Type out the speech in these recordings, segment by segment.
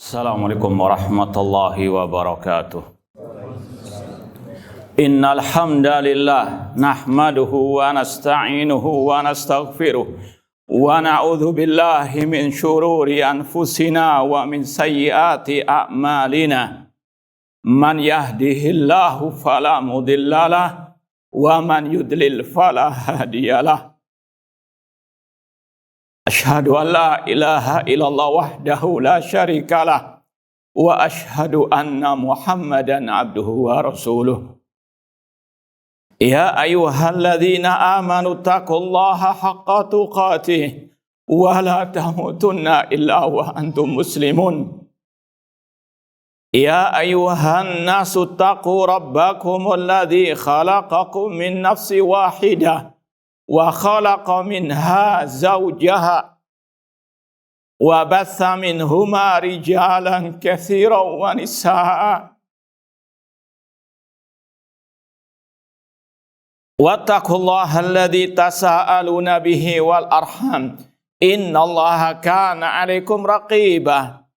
Assalamualaikum warahmatullahi wabarakatuh. Innal hamdalillah nahmaduhu wa nasta'inuhu wa nastaghfiruh wa na'udzu billahi min syururi anfusina wa min sayyiati a'malina. Man yahdihillahu fala mudhillalah wa man yudlil fala hadiyalah. Asyhadu an la ilaha illallah wahdahu la syarikalah wa asyhadu anna Muhammadan abduhu wa rasuluh. Ya ayyuhalladzina amanu taqullaha haqqa tuqatih wa la tamutunna illa wa antum muslimun. Ya ayyuhan nasu taqu rabbakumul ladzi khalaqakum min nafsin wahidah wa khalaqa minha zawjaha wa batha minhuma rijalan katsiran wa nisaa. Wattaqullaha alladzi tasaaluna bihi wal arham innallaha kana 'alaikum raqiba.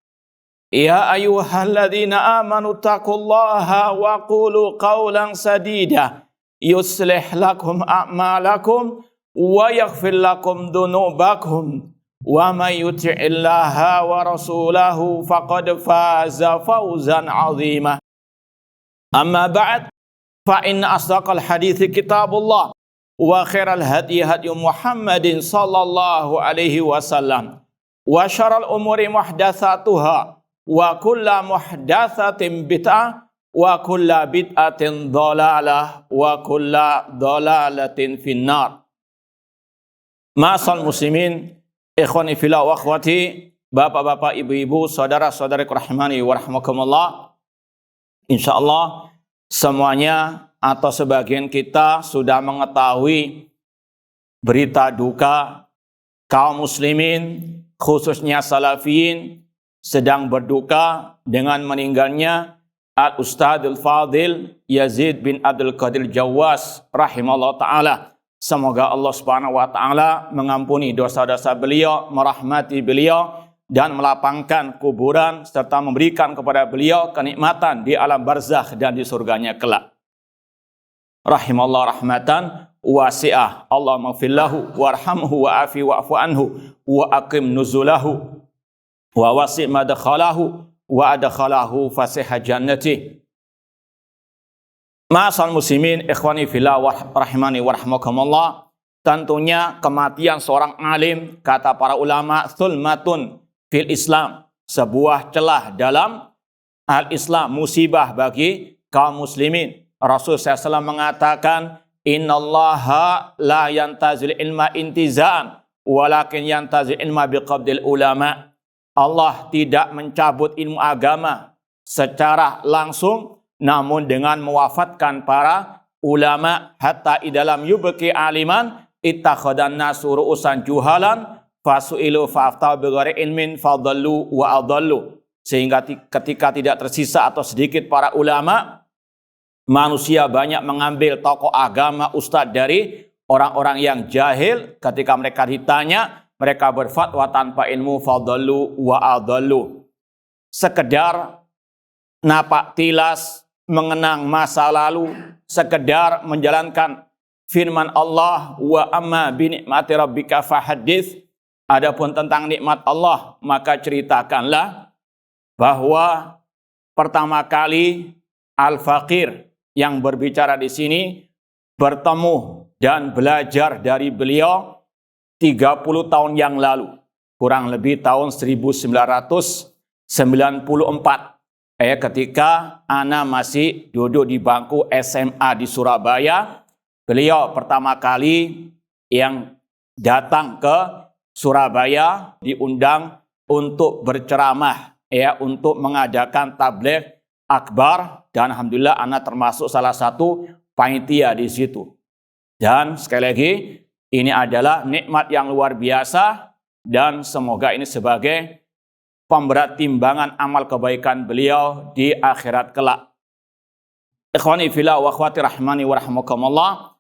Ya ayyuhalladzina amanu taqullaha wa qulu qawlan sadida yuslih lakum a'malakum wa yaghfir lakum dhunubakum wa may yuti'illaha wa rasulahu faqad faza fawzan 'azima. Amma ba'd, fa inna asdaqal hadithi kitabullah wa khairal hadi hadi Muhammadin sallallahu alaihi wasallam wa syarrul umuri muhdatsatuha wa kullu muhdatsatin bid'ah wa kulla bid'atin dhalalah wa kulla dhalalatin finnar. Ma'asal muslimin, ikhwani fillah wa akhwati, bapak-bapak, ibu-ibu, saudara-saudari rahimani wa rahmakumullah. Insyaallah semuanya atau sebagian kita sudah mengetahui berita duka kaum muslimin, khususnya salafiyin, sedang berduka dengan meninggalnya Al-Ustadzul Fadil Yazid bin Abdul Qadir Jawas rahimahullah ta'ala. Semoga Allah subhanahu wa ta'ala mengampuni dosa-dosa beliau, merahmati beliau, dan melapangkan kuburan, serta memberikan kepada beliau kenikmatan di alam barzakh dan di surganya kelak. Rahimahullah rahmatan wasi'ah. Allahumma fillahu warhamhu wa'afi wa'fu anhu wa aqim nuzulahu wa wasi' madkhalahu wa adkhalahu fasihah jannati. Ma'asal muslimin, ikhwani fillah wa rahimani wa rahmakumullah. Tentunya kematian seorang alim, kata para ulama, thulmatun fil Islam, sebuah celah dalam al-Islam, musibah bagi kaum muslimin. Rasul SAW mengatakan, innallaha la yantazil ilma intizaan walakin yantazil ilma biqabdil ulama. Allah tidak mencabut ilmu agama secara langsung, namun dengan mewafatkan para ulama. Hatta idalam yubki aliman ittakhadan nasu ru'usan juhalan fasu'ilu fa'aftau bighairi ilmin fadallu wa adallu. Sehingga ketika tidak tersisa atau sedikit para ulama, manusia banyak mengambil tokoh agama, ustadz dari orang-orang yang jahil. Ketika mereka ditanya, mereka berfatwa tanpa ilmu, fadallu wa adallu. Sekedar napak tilas, mengenang masa lalu, sekedar menjalankan firman Allah, wa amma bi ni'mati rabbika fahaddits. Adapun tentang nikmat Allah, maka ceritakanlah. Bahwa pertama kali Al-Faqir yang berbicara di sini bertemu dan belajar dari beliau 30 tahun yang lalu, kurang lebih tahun 1994, ketika ana masih duduk di bangku SMA di Surabaya. Beliau pertama kali yang datang ke Surabaya diundang untuk berceramah, untuk mengadakan tabligh akbar, dan alhamdulillah ana termasuk salah satu panitia di situ. Dan sekali lagi, ini adalah nikmat yang luar biasa, dan semoga ini sebagai pemberat timbangan amal kebaikan beliau di akhirat kelak. Ikhwani fillah wa akhwati rahmani wa rahmakumullah.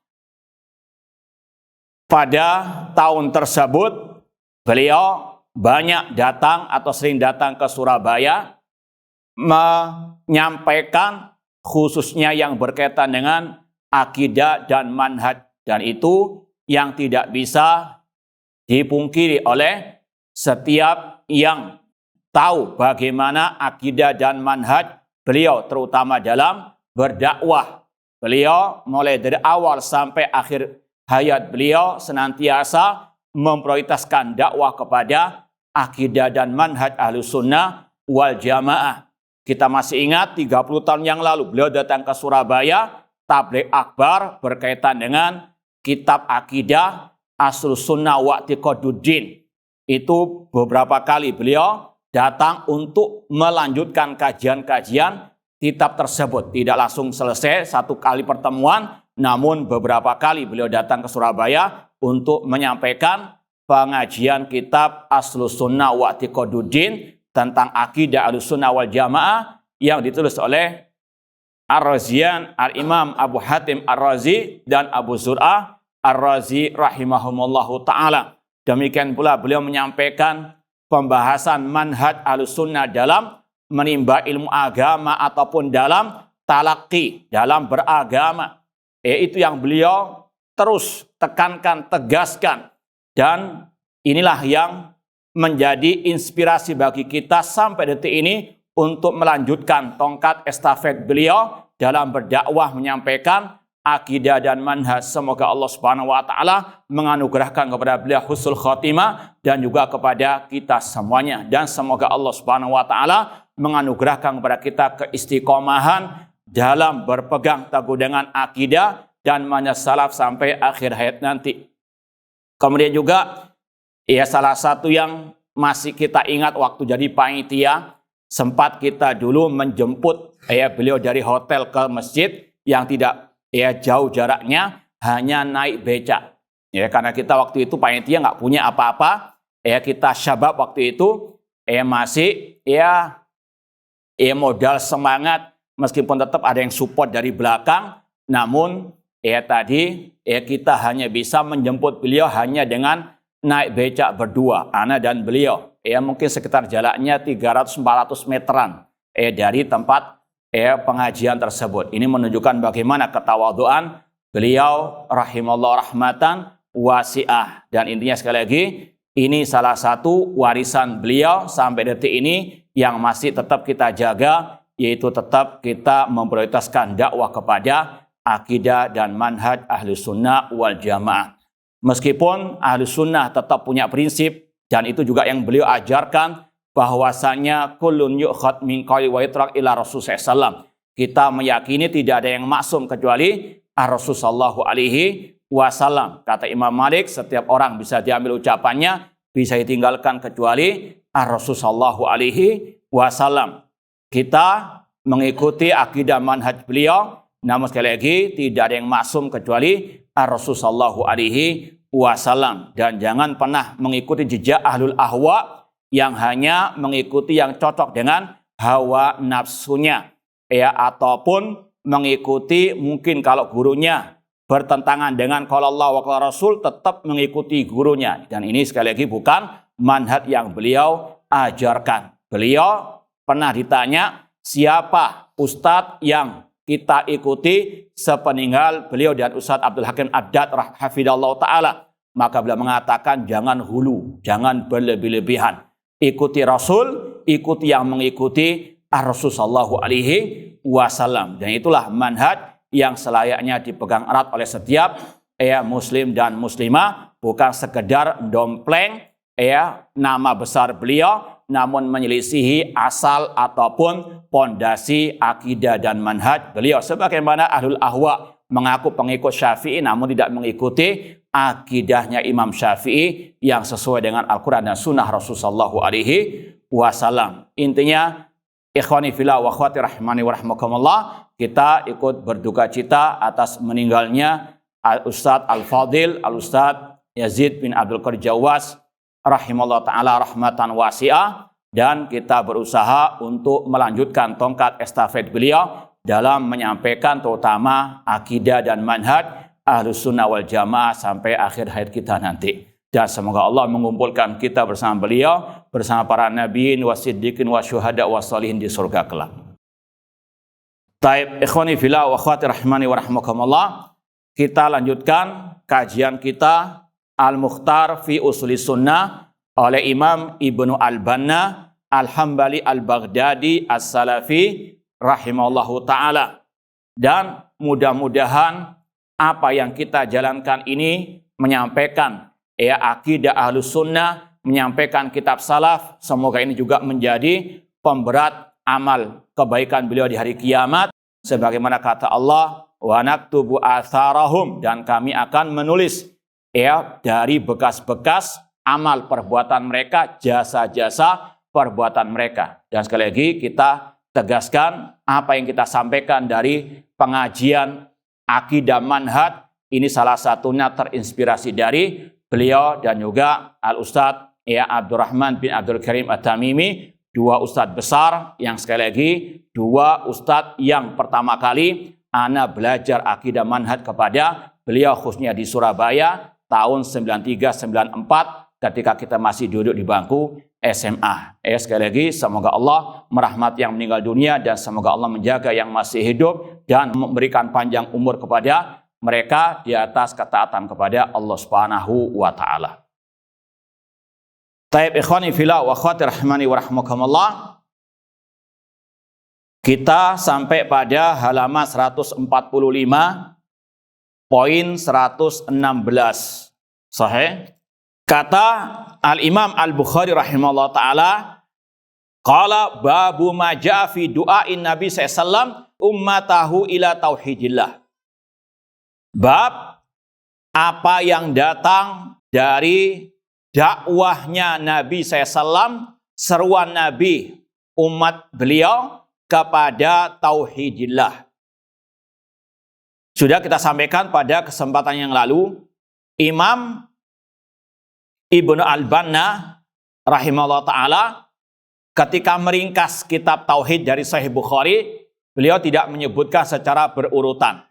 Pada tahun tersebut beliau banyak datang atau sering datang ke Surabaya menyampaikan khususnya yang berkaitan dengan akidah dan manhaj, dan itu yang tidak bisa dipungkiri oleh setiap yang tahu bagaimana akidah dan manhaj beliau, terutama dalam berdakwah. Beliau mulai dari awal sampai akhir hayat beliau senantiasa memprioritaskan dakwah kepada akidah dan manhaj Ahlussunnah wal Jamaah. Kita masih ingat 30 tahun yang lalu beliau datang ke Surabaya, tabligh akbar berkaitan dengan kitab akidah Aslus Sunnah wa I'tiqaduddin. Itu beberapa kali beliau datang untuk melanjutkan kajian-kajian kitab tersebut. Tidak langsung selesai satu kali pertemuan, namun beberapa kali beliau datang ke Surabaya untuk menyampaikan pengajian kitab Aslus Sunnah wa I'tiqaduddin tentang akidah Ahlussunnah wal Jamaah yang ditulis oleh Ar-Razian, Al-Imam Abu Hatim Ar-Razi dan Abu Zur'ah Ar-Razi rahimahumullahu ta'ala. Demikian pula beliau menyampaikan pembahasan manhaj Ahlussunnah dalam menimba ilmu agama ataupun dalam talaqi, dalam beragama. Itu yang beliau terus tekankan, tegaskan. Dan inilah yang menjadi inspirasi bagi kita sampai detik ini untuk melanjutkan tongkat estafet beliau dalam berdakwah menyampaikan akidah dan manhaj. Semoga Allah Subhanahu wa taala menganugerahkan kepada beliau husnul khotimah dan juga kepada kita semuanya, dan semoga Allah Subhanahu wa taala menganugerahkan kepada kita keistiqomahan dalam berpegang teguh dengan akidah dan manhaj salaf sampai akhir hayat nanti. Kemudian juga salah satu yang masih kita ingat waktu jadi panitia, sempat kita dulu menjemput beliau dari hotel ke masjid yang tidak jauh jaraknya, hanya naik becak. Karena kita waktu itu panitia nggak punya apa-apa, kita syabab waktu itu masih modal semangat, meskipun tetap ada yang support dari belakang, namun tadi kita hanya bisa menjemput beliau hanya dengan naik becak berdua, ana dan beliau. Mungkin sekitar jaraknya 300-400 meteran dari tempat pengajian tersebut. Ini menunjukkan bagaimana ketawaduan beliau rahimallahu rahmatan wasi'ah. Dan intinya sekali lagi, ini salah satu warisan beliau sampai detik ini yang masih tetap kita jaga, yaitu tetap kita memprioritaskan dakwah kepada akidah dan manhaj Ahlussunnah wal Jamaah. Meskipun Ahlussunnah tetap punya prinsip, dan itu juga yang beliau ajarkan, bahwasanya kullun yu'khad min qawli wa yutrak ila Rasulullah SAW. Kita meyakini tidak ada yang maksum kecuali Rasulullah sallallahu alaihi wasallam. Kata Imam Malik, setiap orang bisa diambil ucapannya, bisa ditinggalkan kecuali Rasulullah sallallahu alaihi wasallam. Kita mengikuti akidah manhaj beliau, namun sekali lagi tidak ada yang maksum kecuali Rasulullah sallallahu alaihi wasallam. Dan jangan pernah mengikuti jejak ahlul ahwa yang hanya mengikuti yang cocok dengan hawa nafsunya, ataupun mengikuti mungkin kalau gurunya bertentangan dengan qala Allah wa qala Rasul, tetap mengikuti gurunya. Dan ini sekali lagi bukan manhaj yang beliau ajarkan. Beliau pernah ditanya siapa ustadz yang kita ikuti sepeninggal beliau dan Ustadz Abdul Hakim Ad-Dat hafidhallahu ta'ala. Maka beliau mengatakan jangan hulu, jangan berlebih-lebihan. Ikuti Rasul, ikuti yang mengikuti Rasul sallallahu alaihi wasallam. Dan itulah manhaj yang selayaknya dipegang erat oleh setiap muslim dan muslimah, bukan sekedar dompleng nama besar beliau, namun menyelisihi asal ataupun pondasi akidah dan manhaj beliau. Sebagaimana ahlul ahwa mengaku pengikut Syafi'i namun tidak mengikuti akidahnya Imam Syafi'i yang sesuai dengan Al-Quran dan Sunnah Rasulullah sallallahu alaihi wasallam. Intinya, ikhwani fillah wa akhwati rahimani wa rahmakumullah, kita ikut berduka cita atas meninggalnya Al-Ustadz Al-Fadil Al-Ustadz Yazid bin Abdul Qadir Jawas rahimahullah ta'ala rahmatan wasi'ah, dan kita berusaha untuk melanjutkan tongkat estafet beliau dalam menyampaikan terutama akidah dan manhaj Ahlussunnah wal Jamaah sampai akhir hayat kita nanti. Dan semoga Allah mengumpulkan kita bersama beliau bersama para nabiin, wasiddiqin, wasyuhada, wassalihin di surga kelak. Taib, ikhwani fillah wa akhwati rahimani wa rahmakumullah. Kita lanjutkan kajian kita Al-Mukhtar fi Usuli Sunnah oleh Imam Ibnu Al-Banna Al-Hambali Al-Baghdadi As-Salafi rahimahullahu ta'ala. Dan mudah-mudahan apa yang kita jalankan ini menyampaikan akidah Ahlus Sunnah, menyampaikan kitab salaf, semoga ini juga menjadi pemberat amal kebaikan beliau di hari kiamat, sebagaimana kata Allah, wa naktubu atharahum, dan kami akan menulis dari bekas-bekas amal perbuatan mereka, jasa-jasa perbuatan mereka. Dan sekali lagi kita tegaskan apa yang kita sampaikan dari pengajian akidah manhaj ini salah satunya terinspirasi dari beliau dan juga Al-Ustadz Abdurrahman bin Abdul Karim At-Tamimi, dua ustadz besar yang sekali lagi dua ustadz yang pertama kali ana belajar akidah manhaj kepada beliau khususnya di Surabaya tahun 93-94 ketika kita masih duduk di bangku SMA. Sekali lagi semoga Allah merahmati yang meninggal dunia dan semoga Allah menjaga yang masih hidup dan memberikan panjang umur kepada mereka di atas ketaatan kepada Allah Subhanahu wa taala. Taib, ikhwani fillah wa akhwati rahimani wa rahmakumullah. Kita sampai pada halaman 145 poin 116. Sahih. Kata Al-Imam Al-Bukhari rahimahullah ta'ala, qala babu ma ja'a fi du'ain Nabi SAW ummatahu ila tauhidillah. Bab apa yang datang dari dakwahnya Nabi SAW, seruan Nabi umat beliau kepada tauhidillah. Sudah kita sampaikan pada kesempatan yang lalu, Imam Ibnu Al-Banna rahimahullah ta'ala ketika meringkas kitab Tauhid dari Sahih Bukhari, beliau tidak menyebutkan secara berurutan.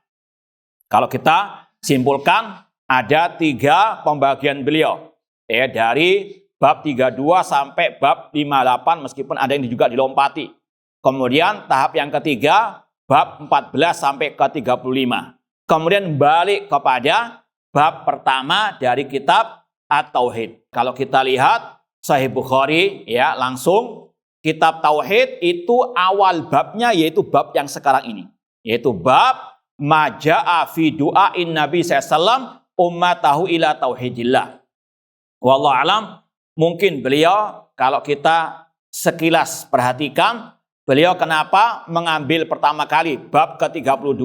Kalau kita simpulkan, ada 3 pembagian beliau. Dari bab 32 sampai bab 58, meskipun ada yang juga dilompati. Kemudian tahap yang ketiga, bab 14 sampai ke 35. Kemudian balik kepada bab pertama dari kitab At-Tauhid. Kalau kita lihat Sahih Bukhari langsung kitab Tauhid itu awal babnya yaitu bab yang sekarang ini, yaitu bab maja'a fi du'ain Nabi SAW ummatahu ila tauhidillah. Wallahu alam, mungkin beliau kalau kita sekilas perhatikan, beliau kenapa mengambil pertama kali bab ke-32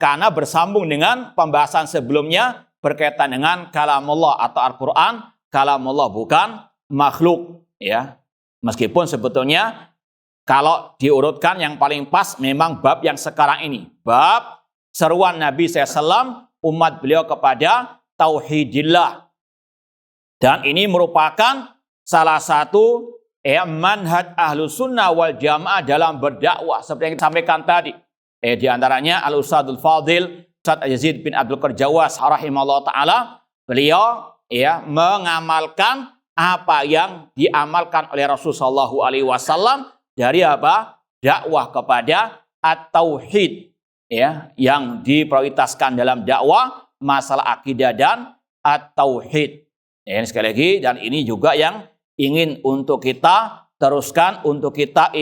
karena bersambung dengan pembahasan sebelumnya berkaitan dengan kalamullah atau Al-Quran. Kalamullah bukan makhluk, meskipun sebetulnya kalau diurutkan yang paling pas memang bab yang sekarang ini, bab seruan Nabi SAW umat beliau kepada tauhidillah. Dan ini merupakan salah satu manhaj Ahlus Sunnah wal Jamaah dalam berdakwah seperti yang kita sampaikan tadi. Di antaranya Al-Ustadzul Fadil Ustadz Yazid bin Abdul Qarjawas rahimahullah ta'ala, beliau mengamalkan apa yang diamalkan oleh Rasulullah SAW dari apa? Dakwah kepada at-tauhid, yang diprioritaskan dalam dakwah masalah akidah dan at-tauhid. Sekali lagi, dan ini juga yang ingin untuk kita teruskan, untuk kita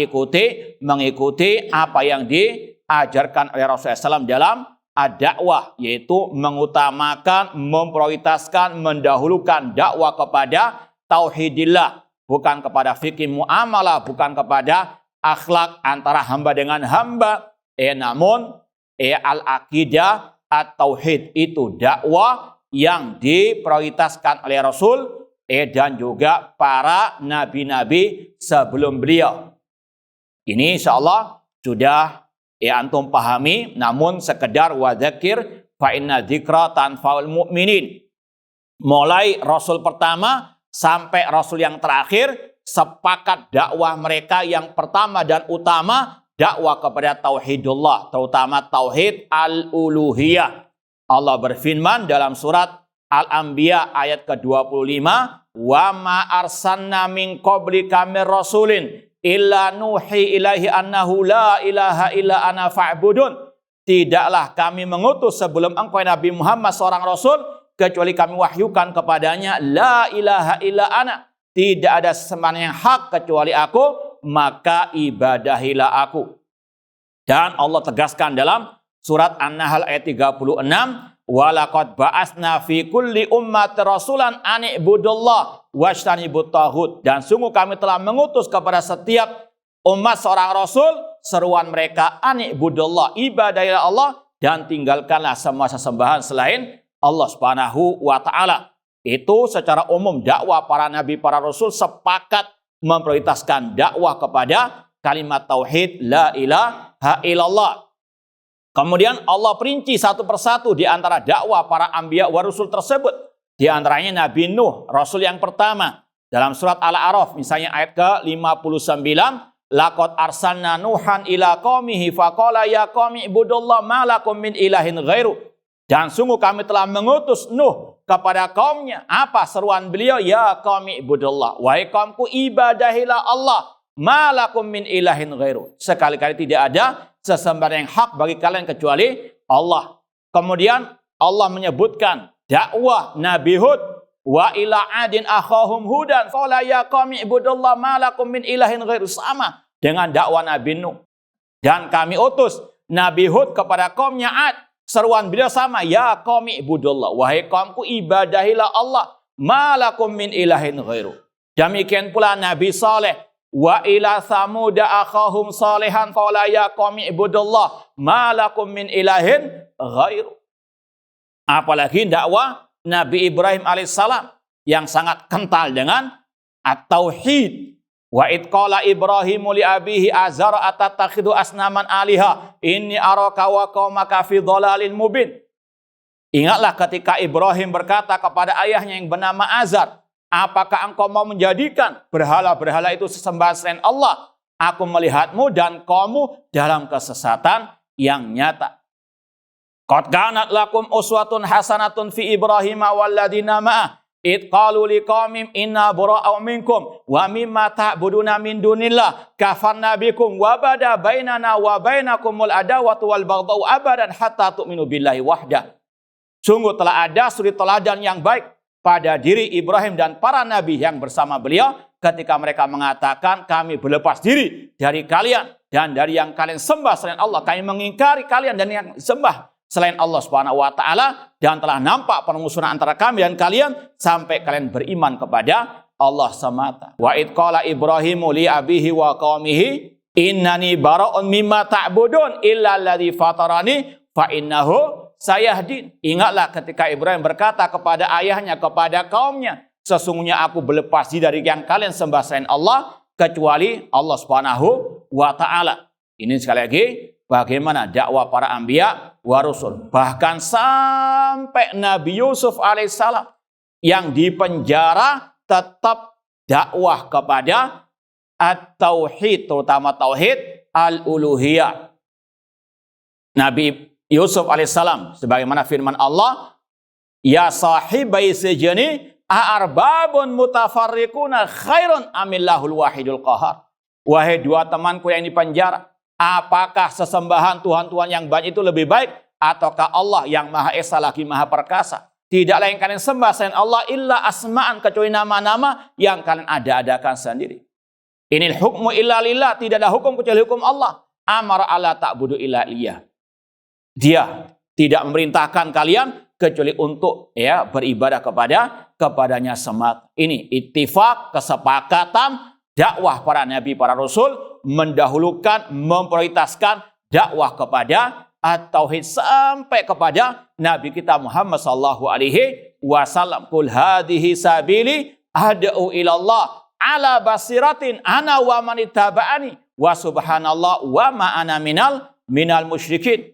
mengikuti apa yang diajarkan oleh Rasulullah SAW dalam ad-dakwah, yaitu mengutamakan, memprioritaskan, mendahulukan dakwah kepada tauhidillah, bukan kepada fikih muamalah, bukan kepada akhlak antara hamba dengan hamba, namun al-aqidah at-tauhid itu dakwah yang diprioritaskan oleh Rasul dan juga para nabi-nabi sebelum beliau. Ini insyaallah sudah antum pahami, namun sekedar wadzakir fa inna dzikra tanfa'ul mu'minin. Mulai Rasul pertama sampai Rasul yang terakhir sepakat dakwah mereka yang pertama dan utama dakwah kepada tauhidullah, terutama tauhid al-uluhiyah. Allah berfirman dalam surat Al-Anbiya ayat ke-25, wa ma arsalna min qablika mir rasulin illa nuhi ilaihi annahu la ilaha illa ana fa'budun. Tidaklah kami mengutus sebelum engkau Nabi Muhammad seorang rasul kecuali kami wahyukan kepadanya la ilaha illa ana. Tidak ada sesembahan yang hak kecuali aku, maka ibadahilah aku. Dan Allah tegaskan dalam surat An-Nahl ayat 36, walaqad ba'atsna fi kulli ummati rasulan an ibudullah wajtanibut taghut. Dan sungguh kami telah mengutus kepada setiap umat seorang rasul, seruan mereka an ibudullah, ibadahilah Allah dan tinggalkanlah semua sesembahan selain Allah Subhanahu wa taala. Itu secara umum dakwah para nabi, para rasul sepakat memprioritaskan dakwah kepada kalimat tauhid la ilaha illallah. Kemudian Allah perinci satu persatu di antara dakwah para anbiya wa rasul tersebut. Di antaranya Nabi Nuh, rasul yang pertama. Dalam surat Al-A'raf misalnya ayat ke-59, laqad arsalna nuhan ila qaumihi faqala ya qaumi ibudullah ma lakum min ilahin ghairu. Dan sungguh kami telah mengutus Nuh kepada kaumnya. Apa seruan beliau? Ya qaumi ibudullah, wahai kaumku ibadahilah Allah. Malakum min ilahin ghairu. Sekali-kali tidak ada sesembahan yang hak bagi kalian kecuali Allah. Kemudian Allah menyebutkan dakwah Nabi Hud, wa ila adin akhahum hudan qala ya qaumi ibudullah malakum min ilahin ghairu, sama dengan dakwah Nabi Nuh. Dan kami utus Nabi Hud kepada kaumnya Ad, seruan beliau sama, ya qaumi ibudullah, wahai kaumku ibadahilah Allah, malakum min ilahin ghairu. Demikian pula Nabi Saleh, wa ila samuda akhahum salihan qala ya qaumi ibudullah ma lakum min ilahin ghairu. Apalagi dakwah Nabi Ibrahim alaihissalam yang sangat kental dengan at-tauhid. Wa id qala Ibrahimu li abihi azara atatakhidu asnaman aliha inni araka wa qaumaka fi dhalalin mubin. Ingatlah ketika Ibrahim berkata kepada ayahnya yang bernama Azar, apakah engkau mau menjadikan berhala-berhala itu sesembahan selain Allah? Aku melihatmu dan kaummu dalam kesesatan yang nyata. Qad kanat lakum uswatun hasanatun fi Ibrahim walladzina ma'ah id qalu liqaumim inna bura'u minkum wa mimma ta'buduna min dunillah kafarna bikum wa bada bainana wa bainakumul adawatu wal baghdau abadan hatta tu'minu billahi wahdah. Sungguh telah ada suri teladan yang baik pada diri Ibrahim dan para nabi yang bersama beliau ketika mereka mengatakan kami berlepas diri dari kalian dan dari yang kalian sembah selain Allah. Kami mengingkari kalian dan yang sembah selain Allah Subhanahu wa taala dan telah nampak permusuhan antara kami dan kalian sampai kalian beriman kepada Allah semata. Wa id qala Ibrahimu li abihi wa qaumihi innani bara'un mimma ta'budun illa alladzi fatarani fa innahu sayahdin. Ingatlah ketika Ibrahim berkata kepada ayahnya, kepada kaumnya, sesungguhnya aku berlepas diri dari yang kalian sembah selain Allah kecuali Allah Subhanahu wa taala. Ini sekali lagi bagaimana dakwah para anbiya wa rasul. Bahkan sampai Nabi Yusuf alaihissalam yang dipenjara tetap dakwah kepada at-tauhid, terutama tauhid al-uluhiyah. Nabi Yusuf alaihissalam sebagaimana firman Allah, ya sahibai sijni a'arbabun mutafarriquna khairun amillahul wahidul qahar. Wahai dua temanku yang di penjara, apakah sesembahan Tuhan-Tuhan yang banyak itu lebih baik ataukah Allah yang Maha Esa lagi Maha Perkasa? Tidaklah yang kalian sembah selain Allah illa asma'an, kecuali nama-nama yang kalian ada-adakan sendiri. Inil hukmu illa lillah, tidak ada hukum kecuali hukum Allah. Amara alla ta'budu illa liyah. Dia tidak memerintahkan kalian kecuali untuk beribadah kepadanya semata. Ini ittifaq, kesepakatan dakwah para nabi, para rasul mendahulukan, memprioritaskan dakwah kepada at-tauhid sampai kepada nabi kita Muhammad sallallahu alaihi wasallam. Qul hadhihi sabili ad'u ila Allah ala basiratin ana wa man ittaba'ani wa subhanallah wa ma ana minal musyrikin.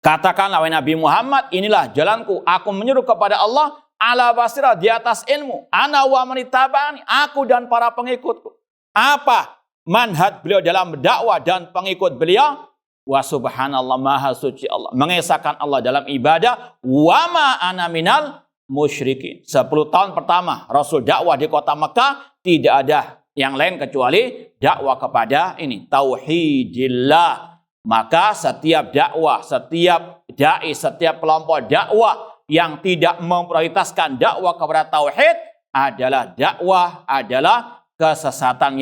Katakanlah wahai Nabi Muhammad, inilah jalanku, aku menyeru kepada Allah ala basirah, di atas ilmu, ana wa man ittaba'ani, aku dan para pengikutku. Apa manhaj beliau dalam berdakwah dan pengikut beliau? Wa subhanallah, maha suci Allah, mengesahkan Allah dalam ibadah, wa ma ana minal musyrikin. 10 tahun pertama Rasul dakwah di kota Mekah, tidak ada yang lain kecuali dakwah kepada ini, tauhidillah. Maka setiap dakwah, setiap dai, setiap kelompok dakwah yang tidak memprioritaskan dakwah kepada tauhid adalah dakwah, adalah kesesatan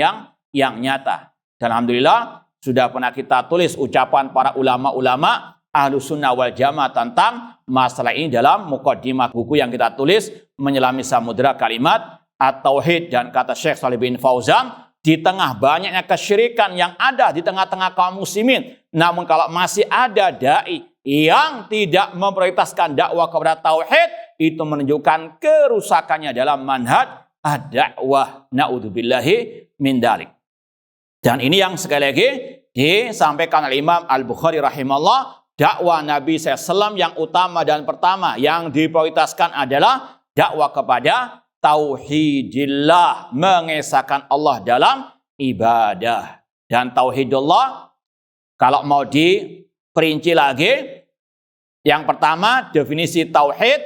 yang nyata. Dan alhamdulillah sudah pernah kita tulis ucapan para ulama-ulama Ahlus Sunnah wal Jamaah tentang masalah ini dalam muqaddimah buku yang kita tulis, Menyelami Samudra Kalimat At-Tauhid. Dan kata Syekh Shalih bin Fauzan, di tengah banyaknya kesyirikan yang ada di tengah-tengah kaum muslimin, namun kalau masih ada dai yang tidak memprioritaskan dakwah kepada tauhid, itu menunjukkan kerusakannya dalam manhaj ad-dakwah. Na'udzubillahi min dzalik. Dan ini yang sekali lagi disampaikan oleh Imam Al-Bukhari rahimahullah, dakwah Nabi SAW yang utama dan pertama yang diprioritaskan adalah dakwah kepada tauhidillah, mengesahkan Allah dalam ibadah. Dan tauhidullah kalau mau diperinci lagi, yang pertama definisi tauhid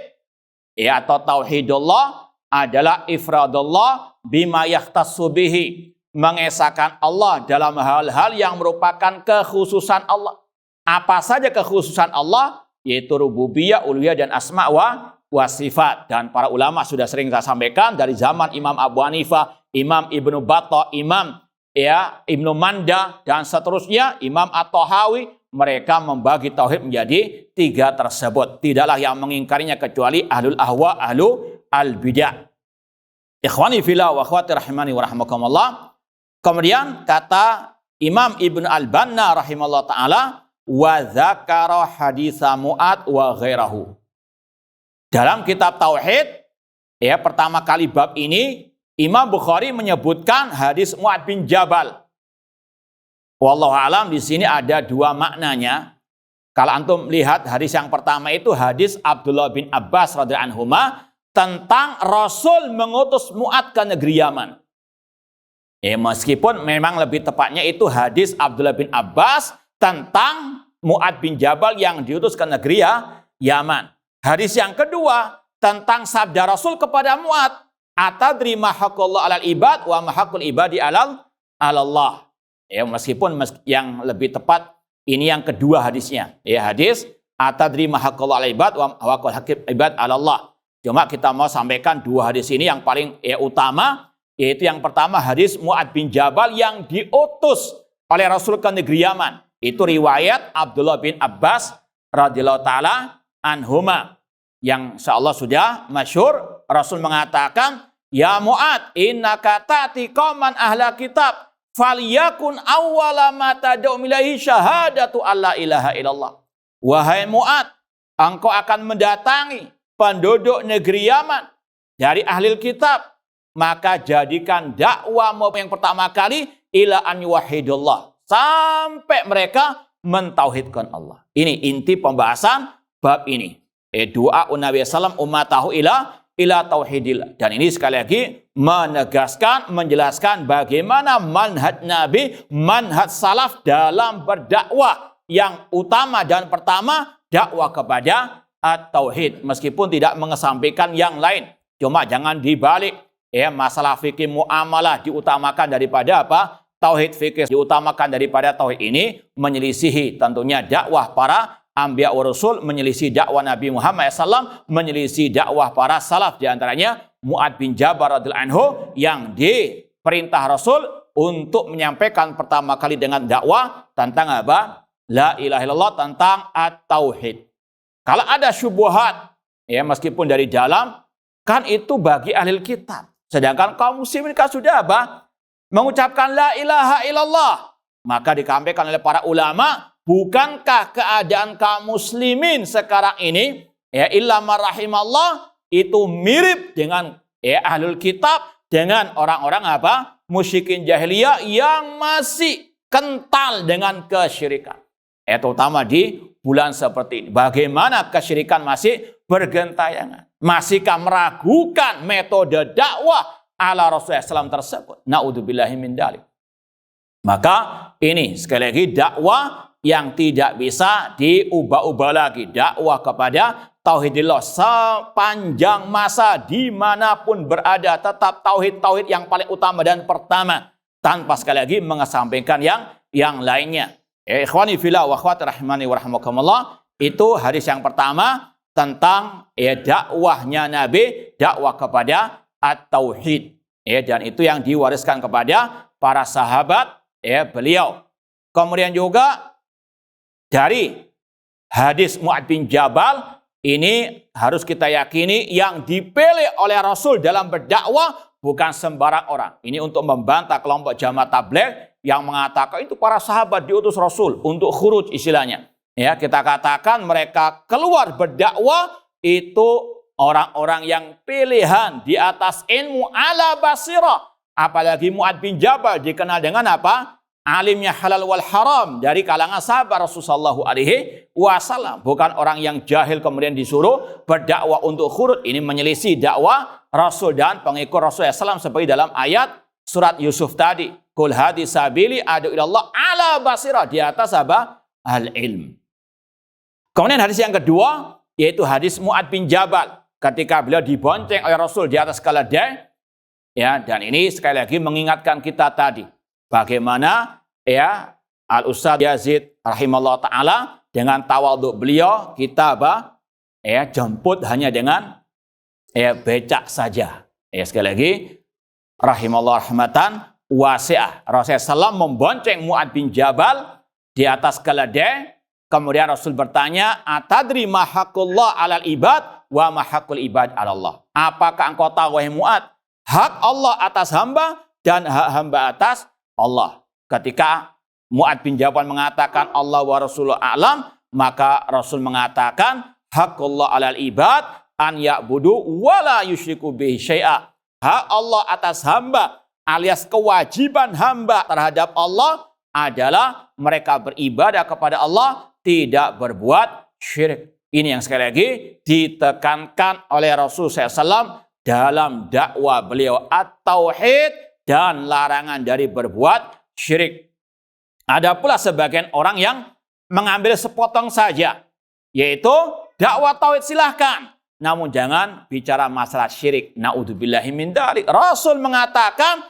atau tauhidullah adalah ifradullah bima yahtassu bihi, mengesahkan Allah dalam hal-hal yang merupakan kekhususan Allah. Apa saja kekhususan Allah? Yaitu rububiyah, uluhiyah, dan asma wa sifat. Dan para ulama sudah sering saya sampaikan dari zaman Imam Abu Hanifah, Imam Ibnu Battah, Imam Ibnu Manda, dan seterusnya, Imam At-Tahawi, mereka membagi tauhid menjadi 3 tersebut. Tidaklah yang mengingkarinya kecuali ahlul ahwa, ahlul al-bidah. Ikhwani fillah wa akhwati rahimani wa rahmakumullah. Kemudian kata Imam Ibn Al-Banna rahimahullah ta'ala, wa dzakara haditsa Mu'ad wa ghairahu. Dalam kitab Tauhid, pertama kali bab ini, Imam Bukhari menyebutkan hadis Mu'ad bin Jabal. Wallahu alam, di sini ada 2 maknanya. Kalau antum lihat hadis yang pertama itu hadis Abdullah bin Abbas radhiyallahu anhuma tentang Rasul mengutus Mu'ad ke negeri Yaman. Meskipun memang lebih tepatnya itu hadis Abdullah bin Abbas tentang Mu'ad bin Jabal yang diutus ke negeri Yaman. Hadis yang kedua tentang sabda Rasul kepada Mu'ad, atadri ma haqqullah alal ibad wa ma haqqul ibadi alallah. Meskipun yang lebih tepat ini yang kedua hadisnya. Hadis atadri ma haqqullah alal ibad wa haqqul ibad alallah. Cuma kita mau sampaikan 2 hadis ini yang paling utama, yaitu yang pertama hadis Mu'ad bin Jabal yang diutus oleh Rasul ke negeri Yaman. Itu riwayat Abdullah bin Abbas radhiyallahu taala anhuma, yang insyaallah sudah masyhur. Rasul mengatakan, ya Mu'ad, innaka ta'ti qauman ahla kitab, falyakun awwala ma tad'u ilaihi syahadatu alla ilaha illallah. Wahai Mu'ad, engkau akan mendatangi penduduk negeri Yaman dari ahli kitab, maka jadikan dakwahmu yang pertama kali ila an yuwahhidullah, sampai mereka mentauhidkan Allah. Ini inti pembahasan bab ini. Doa Nabi sallam ummatahu ila tauhidillah. Dan ini sekali lagi menegaskan, menjelaskan bagaimana manhaj Nabi, manhaj salaf dalam berdakwah. Yang utama dan pertama dakwah kepada at-tauhid, meskipun tidak mengesampingkan yang lain. Cuma jangan dibalik. Masalah fikih muamalah diutamakan daripada apa? Tauhid fikih diutamakan daripada tauhid. Ini menyelisihi tentunya dakwah para anbiya wa rasul, menyelisih dakwah Nabi Muhammad SAW, menyelisih dakwah para salaf. Di antaranya Mu'ad bin Jabal radhiyallahu anhu yang diperintah Rasul untuk menyampaikan pertama kali dengan dakwah tentang apa? La ilaha illallah, tentang at-tauhid. Kalau ada syubhat, meskipun dari dalam, kan itu bagi ahli kitab. Sedangkan kaum muslimin kan sudah apa? Mengucapkan la ilaha illallah. Maka dikampaikan oleh para ulama, bukankah keadaan kaum muslimin sekarang ini, illa man rahimallah, itu mirip dengan ahlul kitab, dengan orang-orang apa? Musyrikin jahiliyah yang masih kental dengan kesyirikan. Terutama di bulan seperti ini. Bagaimana kesyirikan masih bergentayangan? Masihkah meragukan metode dakwah ala Rasulullah SAW tersebut? Na'udzubillahi min dzalik. Maka ini sekali lagi dakwah yang tidak bisa diubah-ubah lagi. Dakwah kepada tauhidillah sepanjang masa dimanapun berada, tetap tauhid yang paling utama dan pertama, tanpa sekali lagi mengesampingkan yang lainnya. Ikhwani fillah wa akhwati rahimani wa rahmakumullah, itu hadis yang pertama tentang dakwahnya Nabi, dakwah kepada at-tauhid. Dan itu yang diwariskan kepada para sahabat beliau. Kemudian juga dari hadis Mu'adz bin Jabal, ini harus kita yakini yang dipilih oleh Rasul dalam berdakwah bukan sembarang orang. Ini untuk membantah kelompok Jamaah Tabligh yang mengatakan itu para sahabat diutus Rasul untuk khuruj istilahnya. Kita katakan mereka keluar berdakwah itu orang-orang yang pilihan di atas ilmu ala basirah. Apalagi Mu'adz bin Jabal dikenal dengan apa? Alimnya halal wal haram dari kalangan sahabat Rasulullah SAW. Bukan orang yang jahil kemudian disuruh berdakwah untuk khuruj. Ini menyelisih dakwah Rasul dan pengikut Rasulullah SAW seperti dalam ayat surat Yusuf tadi. Qul hadi sabili adu ilallah ala basirah, di atas apa? Al-ilm. Kemudian hadis yang kedua yaitu hadis Mu'adz bin Jabal ketika beliau dibonceng oleh Rasul di atas keledai. Dan ini sekali lagi mengingatkan kita tadi bagaimana Al-Ustadz Yazid rahimahullah ta'ala dengan tawadhu beliau kita jemput hanya dengan becak saja. Sekali lagi rahimahullah rahmatan wasi'ah. Rasulullah SAW membonceng Mu'adz bin Jabal di atas keledai. Kemudian Rasul bertanya, atadri ma haqqullah alal ibad wa ma haqqul ibad alallah. Apakah engkau tahu wahai Mu'adz hak Allah atas hamba dan hak hamba atas Allah? Ketika Mu'adz bin Jabal mengatakan Allah wa Rasulullah a'lam, maka Rasul mengatakan haqqullah alal ibad an ya'budu wa la yusyriku bihi syai'a. Hak Allah atas hamba alias kewajiban hamba terhadap Allah adalah mereka beribadah kepada Allah, tidak berbuat syirik. Ini yang sekali lagi ditekankan oleh Rasulullah SAW dalam dakwah beliau at-tauhid dan larangan dari berbuat syirik. Ada pula sebagian orang yang mengambil sepotong saja, yaitu dakwah tauhid silahkan, namun jangan bicara masalah syirik. Na'udzubillahi min dzalik. Rasul mengatakan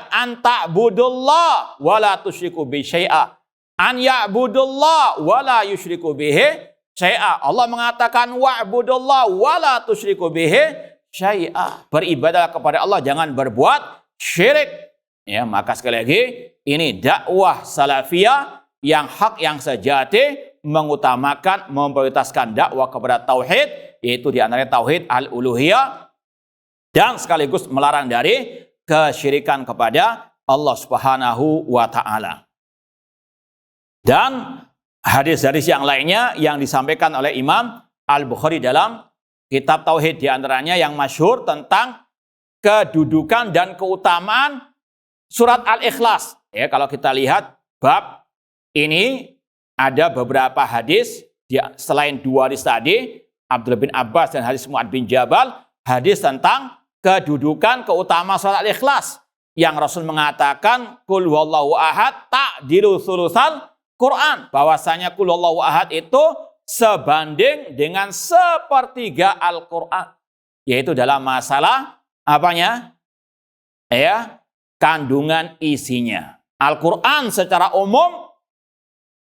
anta budullah wala tusyriku bi syai'a. An ya'budullah wala yusyriku bihi syai'a. Allah mengatakan wa'budullah wala tusyriku bihi syai'a. Beribadah kepada Allah, jangan berbuat syirik. Maka sekali lagi ini dakwah salafiyah yang hak, yang sejati, mengutamakan, memprioritaskan dakwah kepada tauhid, yaitu diantaranya tauhid al-uluhiyah, dan sekaligus melarang dari kesyirikan kepada Allah Subhanahu wa ta'ala. Dan hadis-hadis yang lainnya yang disampaikan oleh Imam Al-Bukhari dalam kitab Tauhid, diantaranya yang masyhur tentang kedudukan dan keutamaan surat Al-Ikhlas. Kalau kita lihat bab ini ada beberapa hadis, selain dua hadis tadi, Abdullah bin Abbas dan hadis Mu'adz bin Jabal, hadis tentang kedudukan keutamaan surat Al-Ikhlas yang Rasul mengatakan qul huwallahu ahad ta'dilu thulutsal Quran, bahwasanya qul huwallahu ahad itu sebanding dengan sepertiga Al-Quran, yaitu dalam masalah apanya? Kandungan isinya. Al-Quran secara umum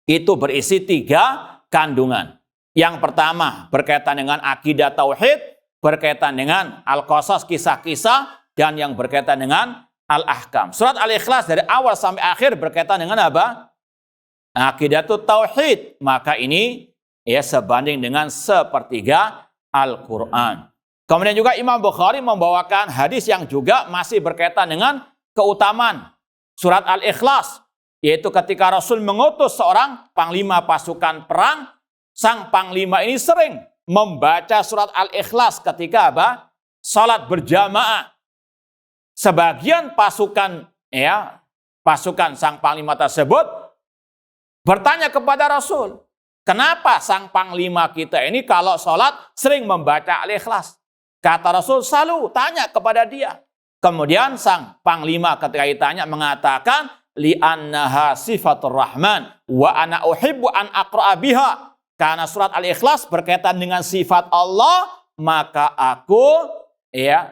itu berisi 3 kandungan. Yang pertama berkaitan dengan akidah tauhid, berkaitan dengan al-qasas, kisah-kisah, dan yang berkaitan dengan al-ahkam. Surat Al-Ikhlas dari awal sampai akhir berkaitan dengan apa? Akidah itu tauhid. Maka ini sebanding dengan sepertiga Al-Quran. Kemudian juga Imam Bukhari membawakan hadis yang juga masih berkaitan dengan keutamaan surat Al-Ikhlas, yaitu ketika Rasul mengutus seorang panglima pasukan perang, sang panglima ini sering membaca surat Al-Ikhlas ketika salat berjamaah. Sebagian pasukan sang panglima tersebut bertanya kepada Rasul, kenapa sang panglima kita ini kalau sholat sering membaca Al-Ikhlas? Kata Rasul, selalu tanya kepada dia. Kemudian sang panglima ketika ditanya mengatakan, li'annaha sifatur rahman wa ana uhibbu an aqra'a biha. Karena surat Al-Ikhlas berkaitan dengan sifat Allah, maka aku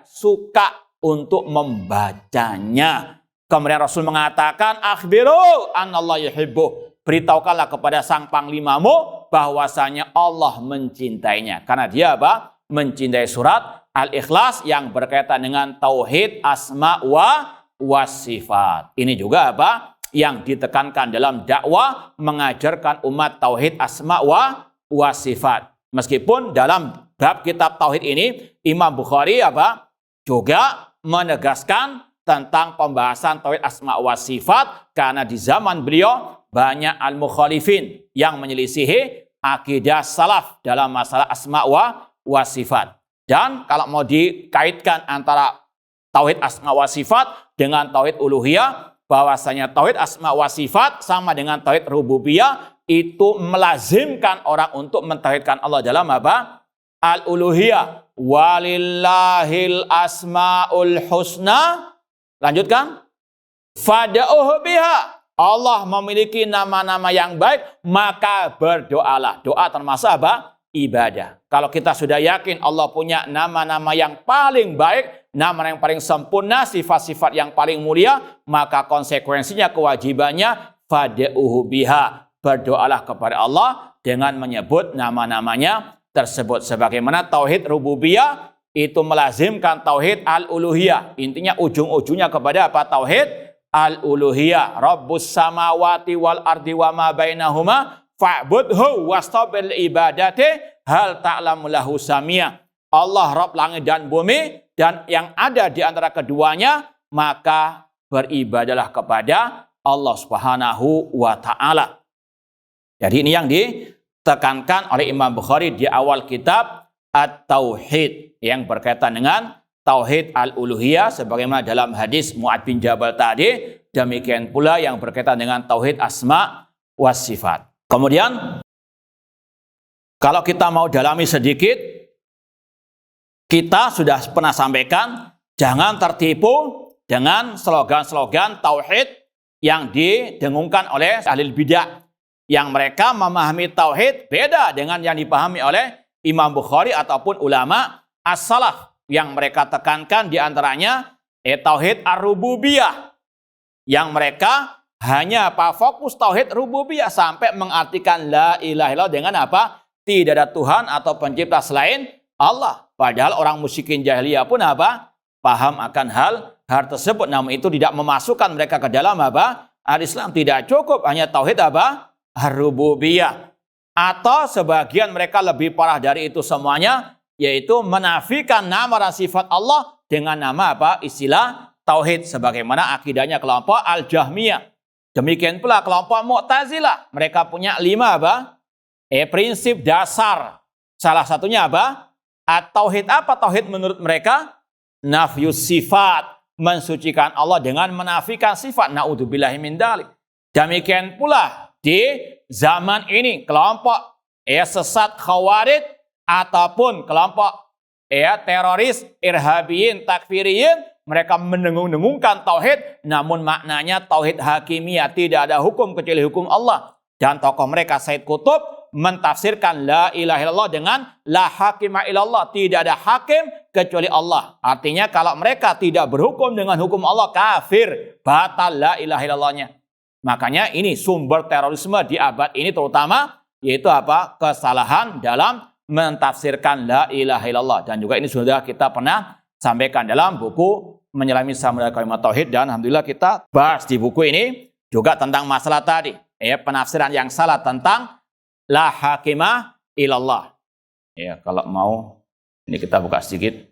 suka untuk membacanya. Kemudian Rasul mengatakan, akhbiru anallahu yuhibbu. Beritahukanlah kepada sang panglimamu bahwasanya Allah mencintainya. Karena dia apa? Mencintai surat Al-Ikhlas yang berkaitan dengan tauhid asma wa sifat. Ini juga apa? Yang ditekankan dalam dakwah mengajarkan umat tauhid asma wa sifat. Meskipun dalam bab kitab tauhid ini Imam Bukhari juga menegaskan tentang pembahasan tauhid asma wa sifat, karena di zaman beliau banyak al-mukhalifin yang menyelisihi akidah salaf dalam masalah asma wa sifat. Dan kalau mau dikaitkan antara tauhid asma wa sifat dengan tauhid uluhiyah, bahwasanya tauhid asma wa sifat sama dengan tauhid rububiyah, itu melazimkan orang untuk mentauhidkan Allah dalam apa? Al-uluhiyah. Walillahil asmaul husna. Lanjutkan. Fada'uhu biha. Allah memiliki nama-nama yang baik, maka berdoalah. Doa termasuk apa? Ibadah. Kalau kita sudah yakin Allah punya nama-nama yang paling baik, nama yang paling sempurna, sifat-sifat yang paling mulia, maka konsekuensinya, kewajibannya, fada'uhu biha. Berdoalah kepada Allah dengan menyebut nama-namanya tersebut. Sebagaimana tauhid rububiyah itu melazimkan tauhid al-uluhiyah. Intinya ujung-ujungnya kepada apa? Tauhid al-uluhiyah. Rabbus samawati wal ardi wa ma bainahuma fa'budhu wastabir ibadati hal ta'lamu lahu samia. Allah Rabb langit dan bumi dan yang ada di antara keduanya, maka beribadalah kepada Allah Subhanahu wa taala. Jadi ini yang ditekankan oleh Imam Bukhari di awal kitab At-Tauhid yang berkaitan dengan tauhid al-uluhiyah sebagaimana dalam hadis Mu'adz bin Jabal tadi, demikian pula yang berkaitan dengan tauhid asma wa sifat. Kemudian kalau kita mau dalami sedikit, kita sudah pernah sampaikan, jangan tertipu dengan slogan-slogan tauhid yang didengungkan oleh ahli bidah, yang mereka memahami tauhid beda dengan yang dipahami oleh Imam Bukhari ataupun ulama as-salaf. Yang mereka tekankan diantaranya tauhid ar-rububiyah, yang mereka hanya fokus tauhid rububiyah sampai mengartikan la ilaha illallah dengan apa? Tidak ada Tuhan atau pencipta selain Allah. Padahal orang musyrikin jahiliyah pun paham akan hal tersebut, namun itu tidak memasukkan mereka ke dalam al-Islam. Tidak cukup hanya tauhid ar-rububiyah. Atau sebagian mereka lebih parah dari itu semuanya, yaitu menafikan nama dan sifat Allah dengan nama istilah tauhid, sebagaimana akidahnya kelompok Al-Jahmiyah. Demikian pula kelompok Mu'tazilah. Mereka punya 5 prinsip dasar. Salah satunya At-tauhid. Apa tauhid menurut mereka? Nafyus sifat, mensucikan Allah dengan menafikan sifat. Na'udzubillahi min dzalik. Demikian pula di zaman ini kelompok sesat khawarij ataupun kelompok teroris irhabiyin takfiriyin, mereka mendengung-dengungkan tauhid, namun maknanya tauhid hakimiyah, tidak ada hukum kecuali hukum Allah. Dan tokoh mereka Said Qutb mentafsirkan la ilaha illallah dengan la hakima illallah, tidak ada hakim kecuali Allah. Artinya kalau mereka tidak berhukum dengan hukum Allah, kafir, batal la ilaha illallahnya. Makanya ini sumber terorisme di abad ini terutama, yaitu kesalahan dalam mentafsirkan la ilaha illallah. Dan juga ini sudah kita pernah sampaikan dalam buku Menyelami Samudra Kalimat Tauhid, dan alhamdulillah kita bahas di buku ini juga tentang masalah tadi, penafsiran yang salah tentang la hakimah ilallah. Kalau mau ini kita buka sedikit.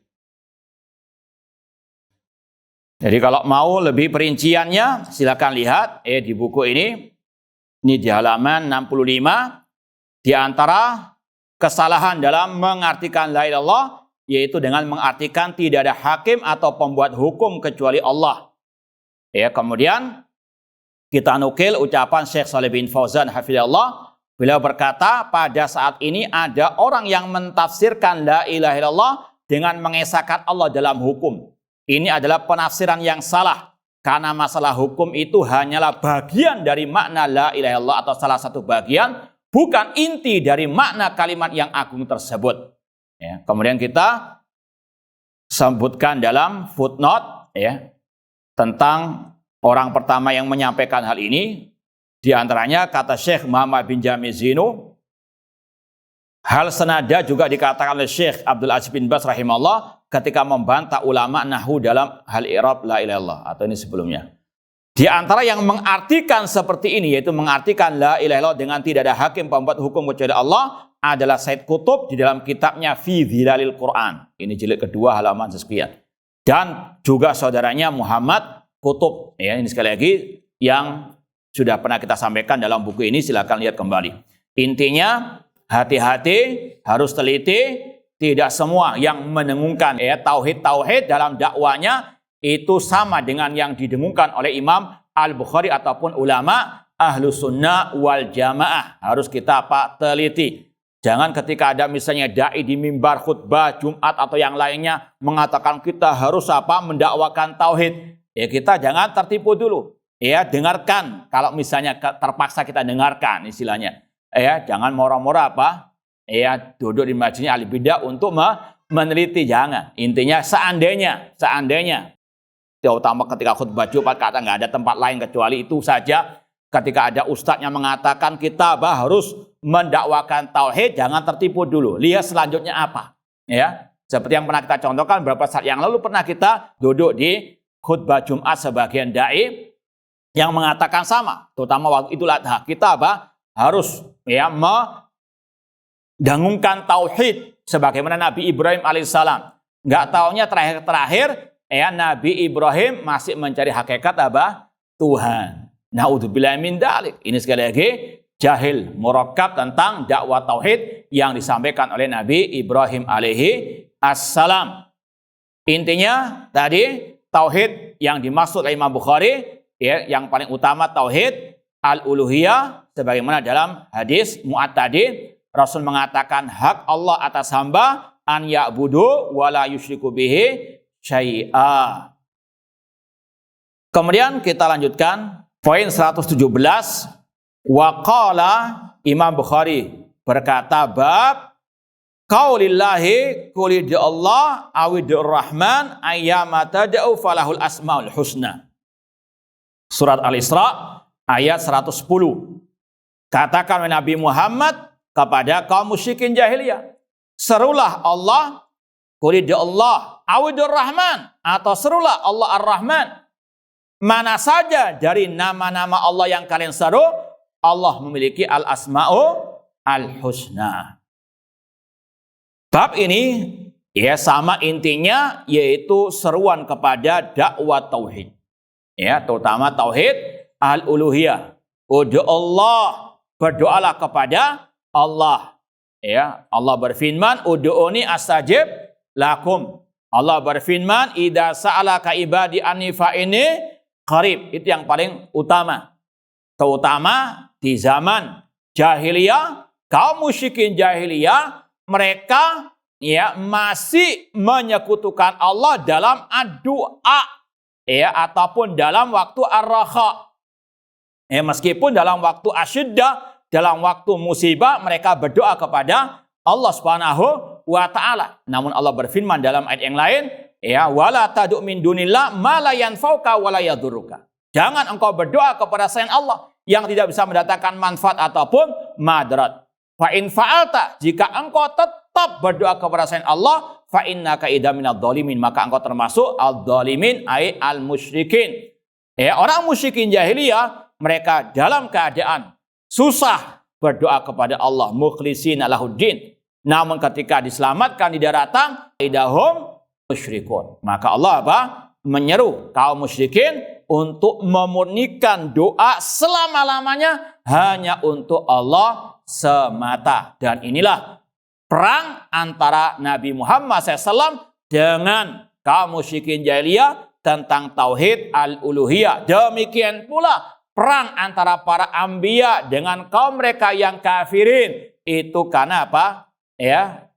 Jadi kalau mau lebih perinciannya silakan lihat di buku ini. Ini di halaman 65. Di antara kesalahan dalam mengartikan la ilaha illallah, yaitu dengan mengartikan tidak ada hakim atau pembuat hukum kecuali Allah. Kemudian kita nukil ucapan Syekh Shalih bin Fauzan hafizahullah. Beliau berkata, pada saat ini ada orang yang mentafsirkan la ilaha illallah dengan mengesahkan Allah dalam hukum. Ini adalah penafsiran yang salah, karena masalah hukum itu hanyalah bagian dari makna la ilaha illallah atau salah satu bagian. bukan inti dari makna kalimat yang agung tersebut. Ya, kemudian kita sebutkan dalam footnote ya, tentang orang pertama yang menyampaikan hal ini. Di antaranya kata Syekh Muhammad bin Jamil Zinu. Hal senada juga dikatakan oleh Syekh Abdul Aziz bin Baz rahimahullah ketika membantah ulama nahwu dalam hal i'rab la ilaha illallah, atau ini sebelumnya. Di antara yang mengartikan seperti ini, yaitu mengartikan la ilaha illallah dengan tidak ada hakim pembuat hukum kecuali Allah, adalah Said Qutb di dalam kitabnya Fi Dhilalil Quran. Ini jilid kedua halaman sekian. Dan juga saudaranya Muhammad Qutb. Ya, ini sekali lagi yang sudah pernah kita sampaikan dalam buku ini, silakan lihat kembali. Intinya, hati-hati, harus teliti, tidak semua yang mendengungkan ya tauhid dalam dakwanya itu sama dengan yang didengungkan oleh Imam Al-Bukhari ataupun ulama Ahlus Sunnah wal Jamaah. Harus kita teliti. Jangan ketika ada misalnya dai di mimbar khutbah Jumat atau yang lainnya mengatakan kita harus mendakwakan tauhid. Ya kita jangan tertipu dulu. Ya dengarkan. Kalau misalnya terpaksa kita dengarkan istilahnya. Ya jangan mora-mora ya duduk di majlisnya ahli bidah untuk meneliti, jangan. Intinya seandainya terutama ketika khutbah Jumat kata nggak ada tempat lain kecuali itu saja. Ketika ada ustadznya mengatakan kita harus mendakwakan tauhid, jangan tertipu dulu. Lihat selanjutnya apa. Ya, seperti yang pernah kita contohkan beberapa saat yang lalu, pernah kita duduk di khutbah Jumat sebagian dai yang mengatakan sama. Terutama waktu Idul Adha kita harus ya mendengungkan tauhid sebagaimana Nabi Ibrahim alaihissalam. Nggak taunya terakhir ya Nabi Ibrahim masih mencari hakikat Tuhan. Naudzubillah min dzalik. Ini sekali lagi jahil murakkab tentang dakwah tauhid yang disampaikan oleh Nabi Ibrahim alaihi assalam. Intinya tadi tauhid yang dimaksud oleh Imam Bukhari ya, yang paling utama tauhid al-uluhiyah sebagaimana dalam hadis Mu'ad tadi, Rasul mengatakan hak Allah atas hamba an ya'budu wa la yusyriku bihi syai'a. Kemudian kita lanjutkan poin 117. Wa qala, Imam Bukhari berkata bab qaulillahi qul Allah awidur rahman ayyama tad'u falahul asmaul husna. Surat Al-Isra ayat 110. Katakan oleh Nabi Muhammad kepada kaum musyrikin jahiliyah, serulah Allah, qul Allah awidur rahman, atau serulah Allah ar-Rahman. Mana saja dari nama-nama Allah yang kalian seru, Allah memiliki al-asma'u al-husna. Bab ini ya sama intinya, yaitu seruan kepada dakwah tauhid. Ya, terutama tauhid al-uluhiyah. Udu Allah, berdoalah kepada Allah. Ya, Allah berfirman, "Ud'uni astajib lakum." Allah berfirman, "Idza sa'alaka ibadi anni fa inni qarib." Itu yang paling utama. Terutama di zaman jahiliyah, kaum musyrikin jahiliyah, mereka ya masih menyekutukan Allah dalam doa ya ataupun dalam waktu ar-raha. Ya, meskipun dalam waktu asyiddah, dalam waktu musibah mereka berdoa kepada Allah Subhanahu wa taala. Namun Allah berfirman dalam ayat yang lain, ya wala tad'u min dunillah ma la yanfa'uka wa la yadurruka. Jangan engkau berdoa kepada selain Allah yang tidak bisa mendatangkan manfaat ataupun madarat. Fa in fa'alta, jika engkau tetap berdoa kepada selain Allah, fa innaka idza minadh dhalimin, maka engkau termasuk al-dhalimin ay al-musyrikin. Ya, orang musyrikin jahiliyah mereka dalam keadaan susah berdoa kepada Allah mukhlishina lahuddin. Namun ketika diselamatkan di daratan, idahum musyrikun. Maka Allah menyeru kaum musyrikin untuk memurnikan doa selama-lamanya hanya untuk Allah semata. Dan inilah perang antara Nabi Muhammad SAW dengan kaum musyrikin jahiliyah tentang tauhid al-uluhiyah. Demikian pula perang antara para anbiya dengan kaum mereka yang kafirin. Itu karena apa? Ya,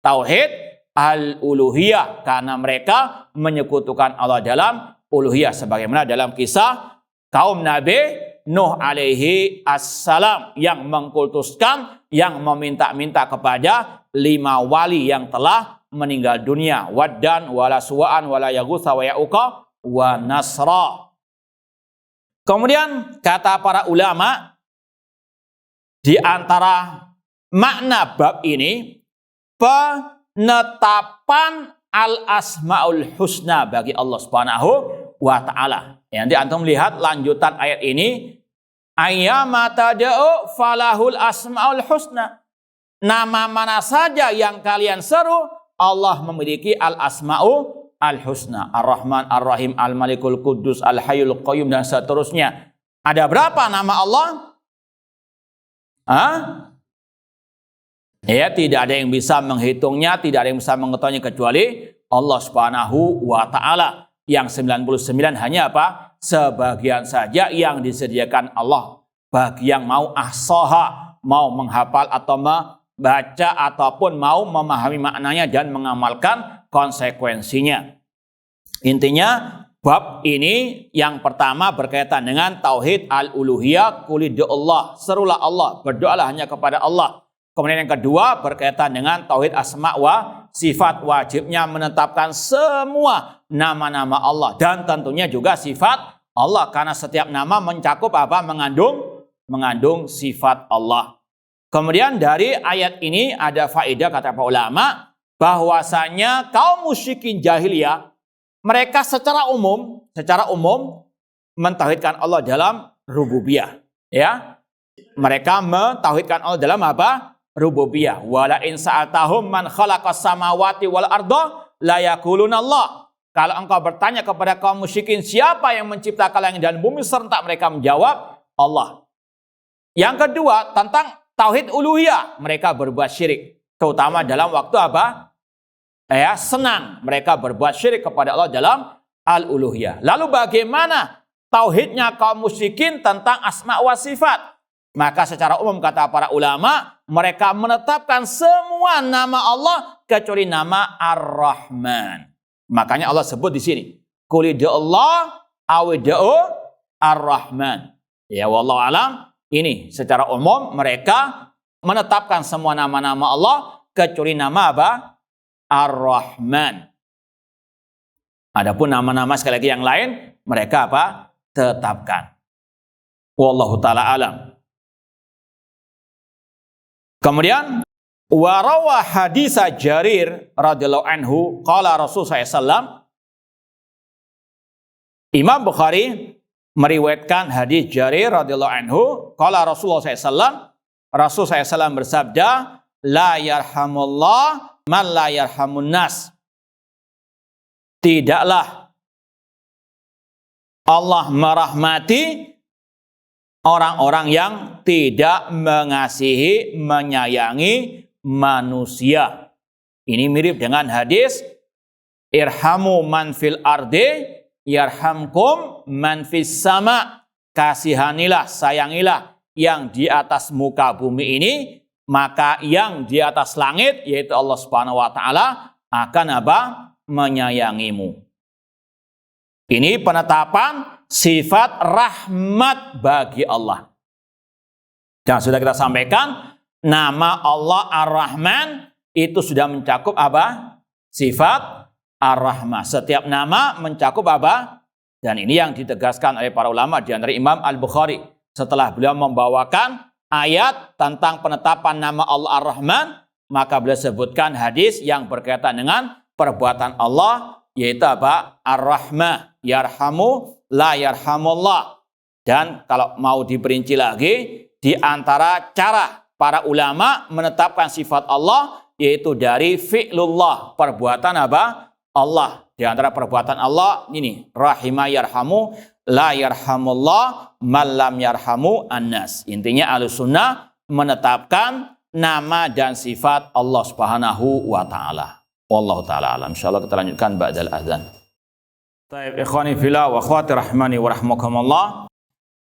tauhid al-uluhiyah, karena mereka menyekutukan Allah dalam uluhiyah sebagaimana dalam kisah kaum Nabi Nuh alaihi assalam yang mengkultuskan, yang meminta-minta kepada 5 wali yang telah meninggal dunia. Waddan, wala suwa'an, wala yaghutsa wa ya'uqa wa nasra. Kemudian kata para ulama, di antara makna bab ini penetapan al-asmaul husna bagi Allah Subhanahu wa ta'ala. Ya, nanti antum lihat lanjutan ayat ini, ayyama tad'u falahul asmaul husna. Nama mana saja yang kalian seru, Allah memiliki al-asma'u al-husna. Ar-Rahman, Ar-Rahim, Al-Malikul Quddus, Al-Hayyul Qayyum, dan seterusnya. Ada berapa nama Allah? Ya, tidak ada yang bisa menghitungnya, tidak ada yang bisa mengetahuinya kecuali Allah Subhanahu wa ta'ala. Yang 99 hanya apa? Sebagian saja yang disediakan Allah. Bagi yang mau ahsaha, mau menghafal atau membaca ataupun mau memahami maknanya dan mengamalkan konsekuensinya. Intinya bab ini yang pertama berkaitan dengan tauhid al-uluhiyah, qulidullah, serulah Allah, berdoalah hanya kepada Allah. Kemudian yang kedua berkaitan dengan tauhid asma wa sifat, wajibnya menetapkan semua nama-nama Allah dan tentunya juga sifat Allah, karena setiap nama mencakup apa? Mengandung sifat Allah. Kemudian dari ayat ini ada faedah kata para ulama bahwasanya kaum musyrikin jahiliyah mereka secara umum mentauhidkan Allah dalam rububiyah, ya. Mereka mentauhidkan Allah dalam apa? Rububiyah. Wala in sa'altahum man khalaqas samawati wal arda la yaquluna Allah. Kalau engkau bertanya kepada kaum musyrikin siapa yang menciptakan langit dan bumi, serentak mereka menjawab Allah. Yang kedua tentang tauhid uluhiyah, mereka berbuat syirik, terutama dalam waktu apa? Ya, senang. Mereka berbuat syirik kepada Allah dalam al-uluhiyah. Lalu bagaimana tauhidnya kaum musyrikin tentang asma wa sifat? Maka secara umum kata para ulama, mereka menetapkan semua nama Allah kecuali nama Ar-Rahman. Makanya Allah sebut di sini, qul Allah awid'u Ar-Rahman. Ya wallahu alam, ini secara umum mereka menetapkan semua nama-nama Allah kecuali nama apa? Ar-Rahman. Adapun nama-nama sekali lagi yang lain mereka apa? Tetapkan. Wallahu taala alam. Kemudian warawa hadis Jarir radhiyallahu anhu qala Rasul sallallahu, Imam Bukhari meriwayatkan hadis Jarir radhiyallahu anhu qala Rasulullah sallallahu, Rasul sallallahu bersabda, la yarhamullah man la yarhamun nas. Tidaklah Allah merahmati orang-orang yang tidak mengasihi, menyayangi manusia. Ini mirip dengan hadis irhamu man fil ardi yarhamkum man fis sama. Kasihanilah, sayangilah yang di atas muka bumi ini, maka yang di atas langit yaitu Allah Subhanahu wa taala akan apa? Menyayangimu. Ini penetapan sifat rahmat bagi Allah. Dan sudah kita sampaikan, nama Allah Ar-Rahman itu sudah mencakup apa? Sifat Ar-Rahmah. Setiap nama mencakup apa? Dan ini yang ditegaskan oleh para ulama, di antara Imam Al-Bukhari. Setelah beliau membawakan ayat tentang penetapan nama Allah Ar-Rahman, maka beliau sebutkan hadis yang berkaitan dengan perbuatan Allah, yaitu apa? Ar-Rahmah, yarhamu la yarhamullah. Dan kalau mau diperinci lagi, di antara cara para ulama menetapkan sifat Allah, yaitu dari fi'lullah, perbuatan apa? Allah. Di antara perbuatan Allah ini, rahimah yarhamu la yarhamullah malam yarhamu annas. Intinya Ahlussunnah menetapkan nama dan sifat Allah Subhanahu wa taala. Wallahu taala alam. Insyaallah kita lanjutkan ba'dal adzan. Baik, ikhwani fillah wa akhwati rahmani wa rahmakumullah.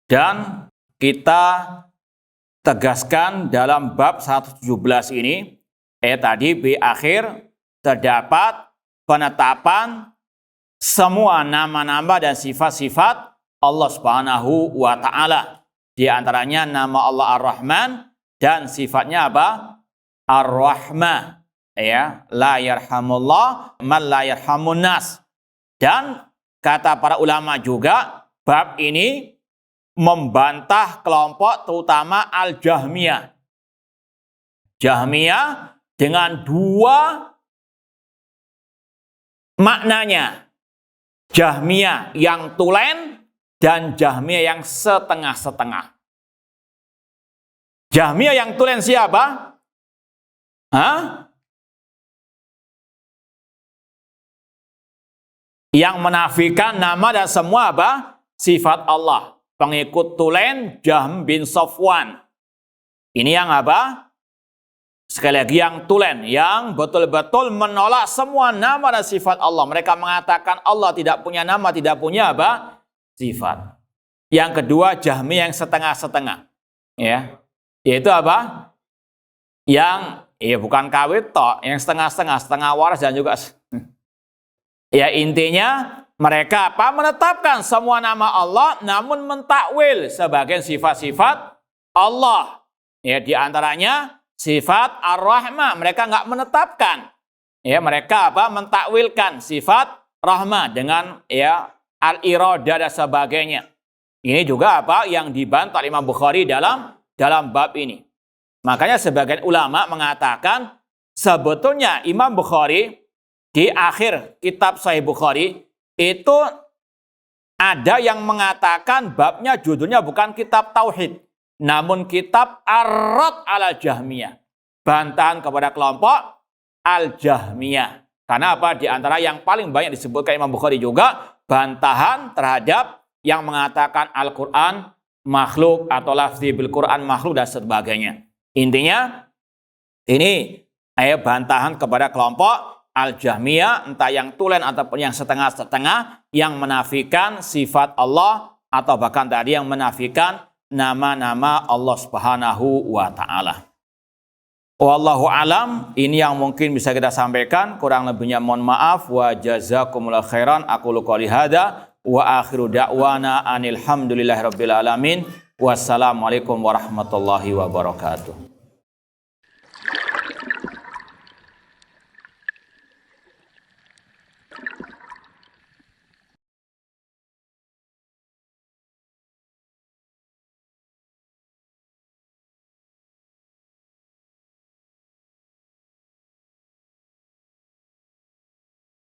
Dan kita tegaskan dalam bab 117 ini, tadi di akhir terdapat penetapan semua nama-nama dan sifat-sifat Allah Subhanahu wa taala. Di antaranya nama Allah Ar-Rahman dan sifatnya apa? Ar-Rahmah. Ya, la yarhamullah man la yarhamun nas. Dan kata para ulama juga, bab ini membantah kelompok terutama Al-Jahmiyah. Jahmiyah dengan dua maknanya. Jahmiyah yang tulen dan Jahmiyah yang setengah-setengah. Jahmiyah yang tulen siapa? Yang menafikan nama dan semua apa? Sifat Allah. Pengikut tulen Jahm bin Safwan. Ini yang apa? Sekali lagi yang tulen, yang betul-betul menolak semua nama dan sifat Allah. Mereka mengatakan Allah tidak punya nama, tidak punya apa? Sifat. Yang kedua Jahmiyah yang setengah-setengah. Ya. Yaitu apa? Yang bukan kawit toh, yang setengah-setengah, setengah waras dan juga ya intinya mereka apa? Menetapkan semua nama Allah namun mentakwil sebagian sifat-sifat Allah. Ya, di antaranya sifat Ar-Rahmah mereka nggak menetapkan. Ya, mereka apa? Mentakwilkan sifat Rahmah dengan ya Al-Iradah dan sebagainya. Ini juga apa? Yang dibantah Imam Bukhari dalam bab ini. Makanya sebagian ulama mengatakan sebetulnya Imam Bukhari di akhir kitab Sahih Bukhari itu ada yang mengatakan babnya judulnya bukan kitab Tauhid, namun kitab Ar-Rad ala Jahmiyah. Bantahan kepada kelompok Al-Jahmiyah. Karena apa? Di antara yang paling banyak disebutkan Imam Bukhari juga bantahan terhadap yang mengatakan Al-Quran makhluk atau lafzi bil Quran makhluk dan sebagainya. Intinya ini bantahan kepada kelompok Al-Jahmiyah, entah yang tulen ataupun yang setengah-setengah, yang menafikan sifat Allah atau bahkan tadi yang menafikan nama-nama Allah Subhanahu wa Ta'ala. Wallahu alam, ini yang mungkin bisa kita sampaikan, kurang lebihnya mohon maaf. Wa jazakumullah khairan. Aqulu qouli hadza wa akhiru da'wana anil hamdulillahirabbil alamin. Wassalamualaikum warahmatullahi wabarakatuh.